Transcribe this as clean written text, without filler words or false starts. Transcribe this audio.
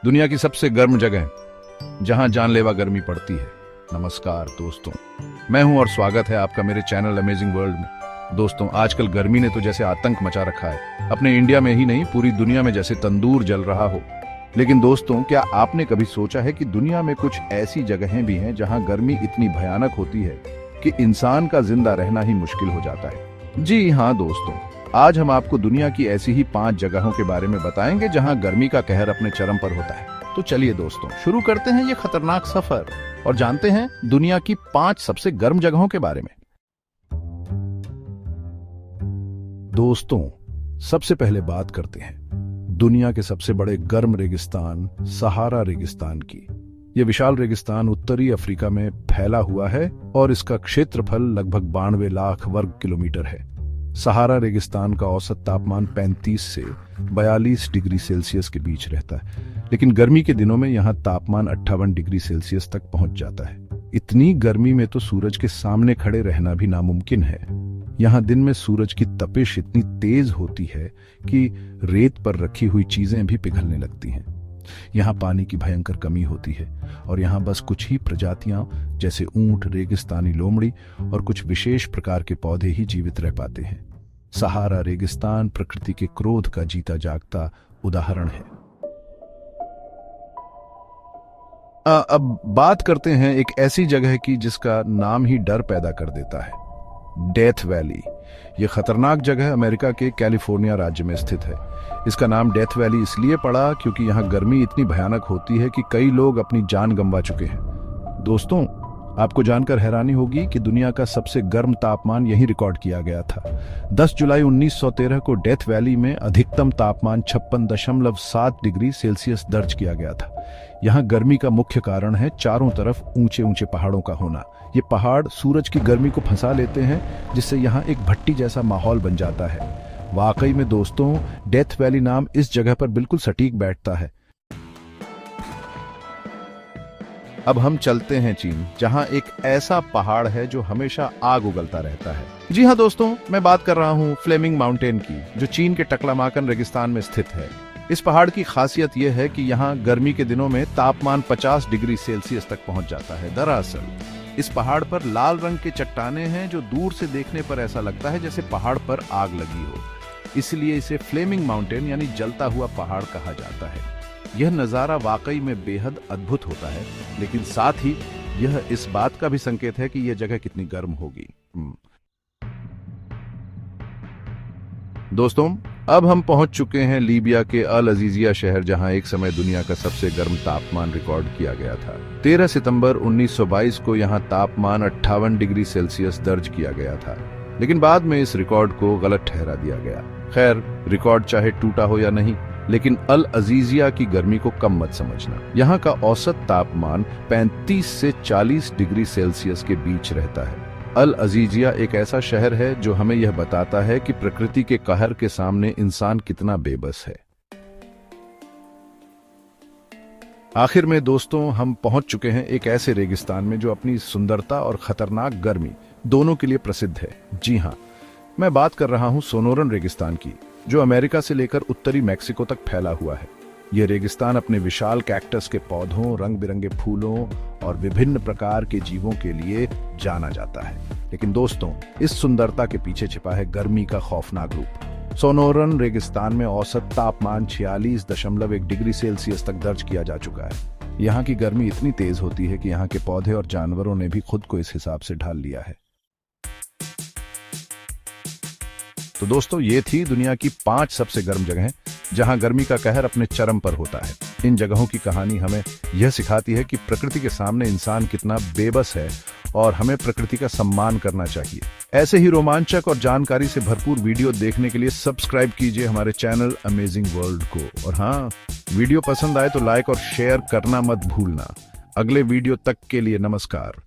दुनिया की सबसे गर्म जगह जहां जानलेवा गर्मी पड़ती है। नमस्कार दोस्तों, मैं हूं और स्वागत है आपका मेरे चैनल अमेजिंग वर्ल्ड में। दोस्तों, आजकल गर्मी ने तो जैसे आतंक मचा रखा है, अपने इंडिया में ही नहीं पूरी दुनिया में जैसे तंदूर जल रहा हो। लेकिन दोस्तों, क्या आपने कभी सोचा है कि दुनिया में कुछ ऐसी जगहें भी हैं जहां गर्मी इतनी भयानक होती है कि इंसान का जिंदा रहना ही मुश्किल हो जाता है। जी हाँ दोस्तों, आज हम आपको दुनिया की ऐसी ही 5 जगहों के बारे में बताएंगे जहां गर्मी का कहर अपने चरम पर होता है। तो चलिए दोस्तों, शुरू करते हैं ये खतरनाक सफर और जानते हैं दुनिया की 5 सबसे गर्म जगहों के बारे में। दोस्तों, सबसे पहले बात करते हैं दुनिया के सबसे बड़े गर्म रेगिस्तान सहारा रेगिस्तान की। यह विशाल रेगिस्तान उत्तरी अफ्रीका में फैला हुआ है और इसका क्षेत्रफल लगभग 92 लाख वर्ग किलोमीटर है। सहारा रेगिस्तान का औसत तापमान 35 से 42 डिग्री सेल्सियस के बीच रहता है, लेकिन गर्मी के दिनों में यहाँ तापमान 58 डिग्री सेल्सियस तक पहुंच जाता है। इतनी गर्मी में तो सूरज के सामने खड़े रहना भी नामुमकिन है। यहाँ दिन में सूरज की तपिश इतनी तेज होती है कि रेत पर रखी हुई चीजें भी पिघलने लगती हैं। यहाँ पानी की भयंकर कमी होती है और यहाँ बस कुछ ही प्रजातियां जैसे ऊंट, रेगिस्तानी लोमड़ी और कुछ विशेष प्रकार के पौधे ही जीवित रह पाते हैं। सहारा रेगिस्तान प्रकृति के क्रोध का जीता जागता उदाहरण है। अब बात करते हैं एक ऐसी जगह की जिसका नाम ही डर पैदा कर देता है, डेथ वैली। यह खतरनाक जगह अमेरिका के कैलिफोर्निया राज्य में स्थित है। इसका नाम डेथ वैली इसलिए पड़ा क्योंकि यहाँ गर्मी इतनी भयानक होती है कि कई लोग अपनी जान गंवा चुके हैं। दोस्तों, आपको जानकर हैरानी होगी कि दुनिया का सबसे गर्म तापमान यहीं रिकॉर्ड किया गया था। 10 जुलाई 1913 को डेथ वैली में अधिकतम तापमान 56.7 डिग्री सेल्सियस दर्ज किया गया था। यहाँ गर्मी का मुख्य कारण है चारों तरफ ऊंचे ऊंचे पहाड़ों का होना। ये पहाड़ सूरज की गर्मी को फंसा लेते हैं, जिससे यहाँ एक भट्टी जैसा माहौल बन जाता है। वाकई में दोस्तों, डेथ वैली नाम इस जगह पर बिल्कुल सटीक बैठता है। अब हम चलते हैं चीन, जहां एक ऐसा पहाड़ है जो हमेशा आग उगलता रहता है। जी हां दोस्तों, मैं बात कर रहा हूं फ्लेमिंग माउंटेन की, जो चीन के टकलामाकन रेगिस्तान में स्थित है। इस पहाड़ की खासियत यह है कि यहाँ गर्मी के दिनों में तापमान 50 डिग्री सेल्सियस तक पहुंच जाता है। दरअसल इस पहाड़ पर लाल रंग के चट्टाने हैं जो दूर से देखने पर ऐसा लगता है जैसे पहाड़ पर आग लगी हो। इसलिए इसे फ्लेमिंग माउंटेन यानी जलता हुआ पहाड़ कहा जाता है। यह नजारा वाकई में बेहद अद्भुत होता है, लेकिन साथ ही यह इस बात का भी संकेत है कि यह जगह कितनी गर्म होगी। दोस्तों, अब हम पहुंच चुके हैं लीबिया के अल अजीजिया शहर, जहां एक समय दुनिया का सबसे गर्म तापमान रिकॉर्ड किया गया था। 13 सितंबर 1922 को यहां तापमान 58 डिग्री सेल्सियस दर्ज किया गया था, लेकिन बाद में इस रिकॉर्ड को गलत ठहरा दिया गया। खैर, रिकॉर्ड चाहे टूटा हो या नहीं, लेकिन अल अजीजिया की गर्मी को कम मत समझना। यहाँ का औसत तापमान 35 से 40 डिग्री सेल्सियस के बीच रहता है। अल अजीजिया एक ऐसा शहर है जो हमें यह बताता है कि प्रकृति के कहर के सामने इंसान कितना बेबस है। आखिर में दोस्तों, हम पहुंच चुके हैं एक ऐसे रेगिस्तान में जो अपनी सुंदरता और खतरनाक गर्मी दोनों के लिए प्रसिद्ध है। जी हां, मैं बात कर रहा हूं सोनोरन रेगिस्तान की, जो अमेरिका से लेकर उत्तरी मैक्सिको तक फैला हुआ है। यह रेगिस्तान अपने विशाल कैक्टस के पौधों, रंग बिरंगे फूलों और विभिन्न प्रकार के जीवों के लिए जाना जाता है। लेकिन दोस्तों, इस सुंदरता के पीछे छिपा है गर्मी का खौफनाक रूप। सोनोरन रेगिस्तान में औसत तापमान 46.1 डिग्री सेल्सियस तक दर्ज किया जा चुका है। यहाँ की गर्मी इतनी तेज होती है कि यहाँ के पौधे और जानवरों ने भी खुद को इस हिसाब से ढाल लिया है। तो दोस्तों, ये थी दुनिया की 5 सबसे गर्म जगहें जहां गर्मी का कहर अपने चरम पर होता है। इन जगहों की कहानी हमें यह सिखाती है कि प्रकृति के सामने इंसान कितना बेबस है और हमें प्रकृति का सम्मान करना चाहिए। ऐसे ही रोमांचक और जानकारी से भरपूर वीडियो देखने के लिए सब्सक्राइब कीजिए हमारे चैनल अमेजिंग वर्ल्ड को। और हाँ, वीडियो पसंद आए तो लाइक और शेयर करना मत भूलना। अगले वीडियो तक के लिए नमस्कार।